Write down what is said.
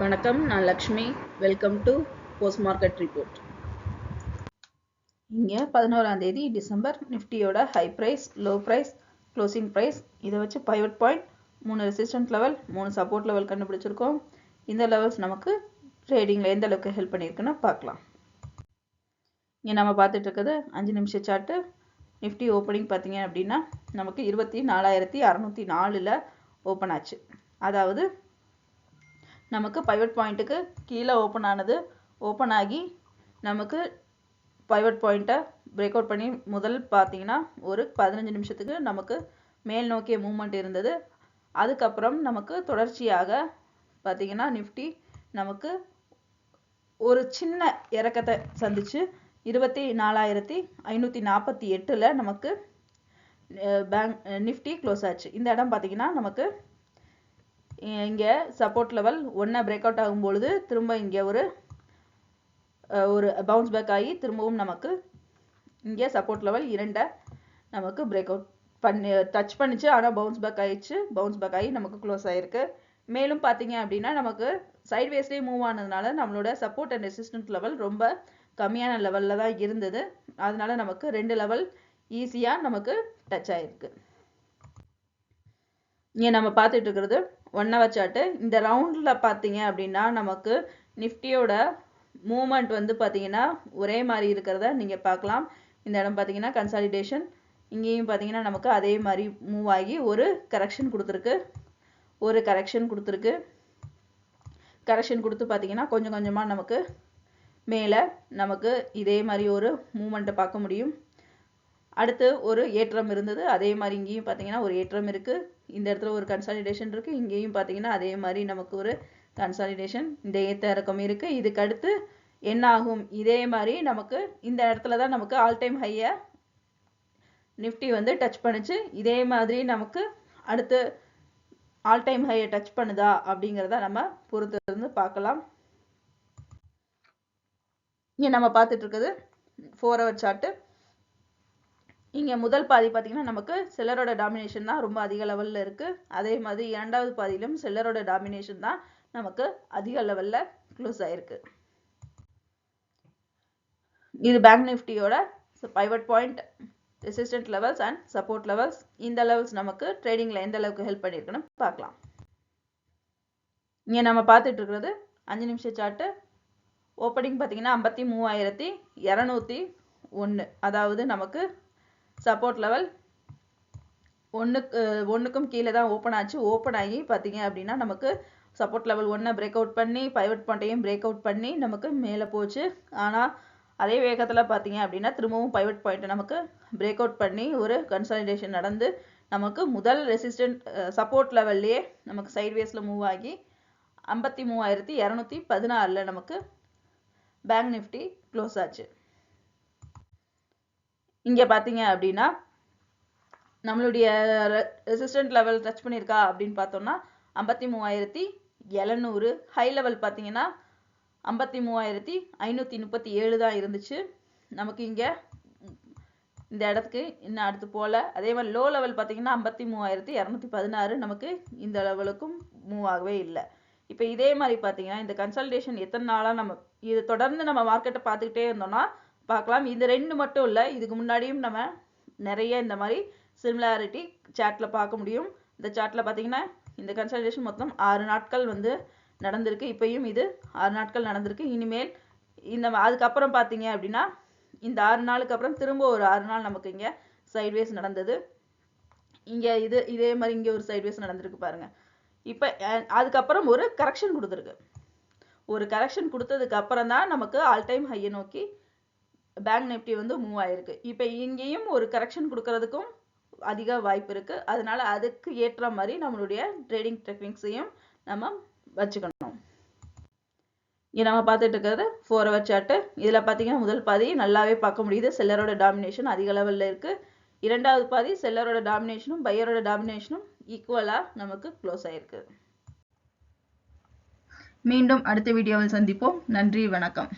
வணக்கம், நான் Lakshmi. Welcome to post market report. இங்கே 11ஆம் தேதி டிசம்பர் நிஃப்டியோட high price, low price, closing price இதை வச்சு pivot point, 3 resistant level, 3 support level கண்டுபிடிச்சிருக்கோம். இந்த லெவல்ஸ் நமக்கு ட்ரேடிங்கில் எந்த அளவுக்கு ஹெல்ப் பண்ணியிருக்குன்னு பார்க்கலாம். இங்கே நம்ம பார்த்துட்டு இருக்கிறது 5 நிமிஷ சார்ட்டு. நிஃப்டி ஓப்பனிங் பார்த்தீங்க அப்படின்னா நமக்கு 24,604ல் ஓப்பன் ஆச்சு. அதாவது நமக்கு பைவட் பாயிண்ட்டுக்கு கீழே ஓப்பன் ஆகி நமக்கு பைவட் பாயிண்ட்டை பிரேக் அவுட் பண்ணி முதல் பார்த்தீங்கன்னா ஒரு 15 நிமிஷத்துக்கு நமக்கு மேல் நோக்கிய மூவ்மெண்ட் இருந்தது. அதுக்கப்புறம் நமக்கு தொடர்ச்சியாக பார்த்தீங்கன்னா நிஃப்டி நமக்கு ஒரு சின்ன இறக்கத்தை சந்திச்சு 24,548ல் நமக்கு நிஃப்டி க்ளோஸ் ஆச்சு. இந்த இடம் பார்த்தீங்கன்னா நமக்கு இங்கே சப்போர்ட் லெவல் 1 பிரேக் அவுட் ஆகும்பொழுது திரும்ப இங்கே ஒரு பவுன்ஸ் பேக் ஆகி திரும்பவும் நமக்கு இங்கே சப்போர்ட் லெவல் 2 நமக்கு பிரேக் அவுட் டச் பண்ணிச்சு. ஆனால் பவுன்ஸ் பேக் ஆகிடுச்சு. பவுன்ஸ் பேக் ஆகி நமக்கு க்ளோஸ் ஆகிருக்கு. மேலும் பார்த்தீங்க அப்படின்னா நமக்கு சைட்வேஸ்லேயே மூவ் ஆனதுனால நம்மளோட சப்போர்ட் அண்ட் ரெசிஸ்டன்ட் லெவல் ரொம்ப கம்மியான லெவலில் தான் இருந்தது. அதனால நமக்கு 2 லெவல் ஈஸியாக நமக்கு டச் ஆகிருக்கு. இங்கே நம்ம பார்த்துட்டு இருக்கிறது 1 ஹவர் சார்ட்டு. இந்த ரவுண்டில் பார்த்தீங்க அப்படின்னா நமக்கு நிஃப்டியோட மூவ்மெண்ட் வந்து பார்த்தீங்கன்னா ஒரே மாதிரி இருக்கிறத நீங்கள் பார்க்கலாம். இந்த இடம் பார்த்தீங்கன்னா கன்சாலிடேஷன், இங்கேயும் பார்த்தீங்கன்னா நமக்கு அதே மாதிரி மூவ் ஆகி ஒரு கரெக்ஷன் கொடுத்துருக்கு. கரெக்ஷன் கொடுத்து பார்த்தீங்கன்னா கொஞ்சம் கொஞ்சமாக நமக்கு மேலே நமக்கு இதே மாதிரி ஒரு மூவ்மெண்ட்டை பார்க்க முடியும். அடுத்து ஒரு ஏற்றம் இருந்தது. அதே மாதிரி இங்கேயும் பார்த்தீங்கன்னா ஒரு ஏற்றம் இருக்குது. இந்த இடத்துல ஒரு கன்சாலிடேஷன் இருக்குது. இங்கேயும் பார்த்தீங்கன்னா அதே மாதிரி நமக்கு ஒரு கன்சாலிடேஷன், இந்த ஏற்ற இறக்கம் இருக்குது. இதுக்கு அடுத்து என்ன ஆகும்? இதே மாதிரி நமக்கு இந்த இடத்துல தான் நமக்கு ஆல் டைம் ஹையை நிஃப்டி வந்து டச் பண்ணுச்சு. இதே மாதிரி நமக்கு அடுத்து ஆல் டைம் ஹையை டச் பண்ணுதா அப்படிங்கிறத நம்ம பொறுத்து இருந்து பார்க்கலாம். இங்கே நம்ம பார்த்துட்டு இருக்குது 4 ஹவர் சார்ட்டு. இங்கே முதல் பாதி பார்த்தீங்கன்னா நமக்கு செல்லரோட டாமினேஷன் தான் ரொம்ப அதிக லெவலில் இருக்குது. அதே மாதிரி இரண்டாவது பாதியிலும் செல்லரோட டாமினேஷன் தான் நமக்கு அதிக லெவலில் க்ளோஸ் ஆகிருக்கு. இது பேங்க் நிஃப்டியோட pivot point, resistant levels and support levels. இந்த லெவல்ஸ் நமக்கு ட்ரேடிங்கில் எந்த அளவுக்கு ஹெல்ப் பண்ணியிருக்குன்னு பார்க்கலாம். இங்கே நம்ம பார்த்துட்டு இருக்கிறது 5 நிமிஷ சார்ட்டு. ஓப்பனிங் பார்த்தீங்கன்னா 53,201. அதாவது நமக்கு சப்போர்ட் லெவல் 1க்கும் கீழே தான் ஓப்பன் ஆச்சு. ஓப்பன் ஆகி பார்த்தீங்க அப்படின்னா நமக்கு சப்போர்ட் லெவல் 1 பிரேக் அவுட் பண்ணி பைவட் பாயிண்ட்டையும் பிரேக் அவுட் பண்ணி நமக்கு மேலே போச்சு. ஆனால் அதே வேகத்தில் பார்த்தீங்க அப்படின்னா திரும்பவும் பைவட் பாயிண்ட்டை நமக்கு பிரேக் அவுட் பண்ணி ஒரு கன்சாலிடேஷன் நடந்து நமக்கு முதல் ரெசிஸ்டன்ட் சப்போர்ட் லெவல்லையே நமக்கு சைட்வேஸில் மூவ் ஆகி 53,216ல் நமக்கு பேங்க் நிஃப்டி க்ளோஸ் ஆச்சு. இங்கே பார்த்தீங்க அப்படின்னா நம்மளுடைய ரெசிஸ்டன்ட் லெவல் டச் பண்ணியிருக்கா அப்படின்னு பார்த்தோம்னா 53,700. ஹை லெவல் பார்த்தீங்கன்னா 53,537 தான் இருந்துச்சு. நமக்கு இங்கே இந்த இடத்துக்கு இன்னும் அடுத்து போல். அதே மாதிரி லோ லெவல் பார்த்தீங்கன்னா 53,216 நமக்கு இந்த லெவலுக்கும் மூவ் ஆகவே இல்லை. இப்போ இதே மாதிரி பார்த்தீங்கன்னா இந்த கன்சல்டேஷன் எத்தனை நாளாக நம்ம இது தொடர்ந்து நம்ம மார்க்கெட்டை பார்த்துக்கிட்டே இருந்தோம்னா பார்க்கலாம். இந்த 2 மட்டும் இல்லை, இதுக்கு முன்னாடியும் நம்ம நிறைய இந்த மாதிரி சிமிலாரிட்டி சார்ட்டில் பார்க்க முடியும். இந்த சார்ட்டில் பார்த்தீங்கன்னா இந்த கன்சல்டேஷன் மொத்தம் 6 நாட்கள் வந்து நடந்திருக்கு. இப்பயும் இது 6 நாட்கள் நடந்திருக்கு. இனிமேல் இந்த அதுக்கப்புறம் பார்த்தீங்க அப்படின்னா இந்த 6 நாளுக்கு அப்புறம் திரும்ப ஒரு 6 நாள் நமக்கு இங்கே சைட்வேஸ் நடந்தது. இங்கே இதே மாதிரி இங்கே ஒரு சைட்வேஸ் நடந்திருக்கு பாருங்கள். இப்போ அதுக்கப்புறம் ஒரு கரெக்ஷன் கொடுத்துருக்கு. ஒரு கரெக்ஷன் கொடுத்ததுக்கு அப்புறம் தான் நமக்கு ஆல் டைம் ஹையை நோக்கி பேங்க் நிஃப்டி வந்து மூவ் ஆயிருக்கு. இப்போ இங்கேயும் ஒரு கரெக்ஷன் கொடுக்கறதுக்கும் அதிக வாய்ப்பு இருக்குது. அதனால அதுக்கு ஏற்ற மாதிரி நம்மளுடைய ட்ரேடிங் டெக்னிக்ஸையும் நம்ம வச்சுக்கணும். இங்கே நம்ம பார்த்துட்டு இருக்கிறது 4 ஹவர் சார்ட்டு. இதில் பார்த்தீங்கன்னா முதல் பாதி நல்லாவே பார்க்க முடியுது. செல்லரோட டாமினேஷன் அதிக லெவலில் இருக்குது. இரண்டாவது பாதி செல்லரோட டாமினேஷனும் பையரோட டாமினேஷனும் ஈக்குவலாக நமக்கு க்ளோஸ் ஆகிருக்கு. மீண்டும் அடுத்த வீடியோவில் சந்திப்போம். நன்றி, வணக்கம்.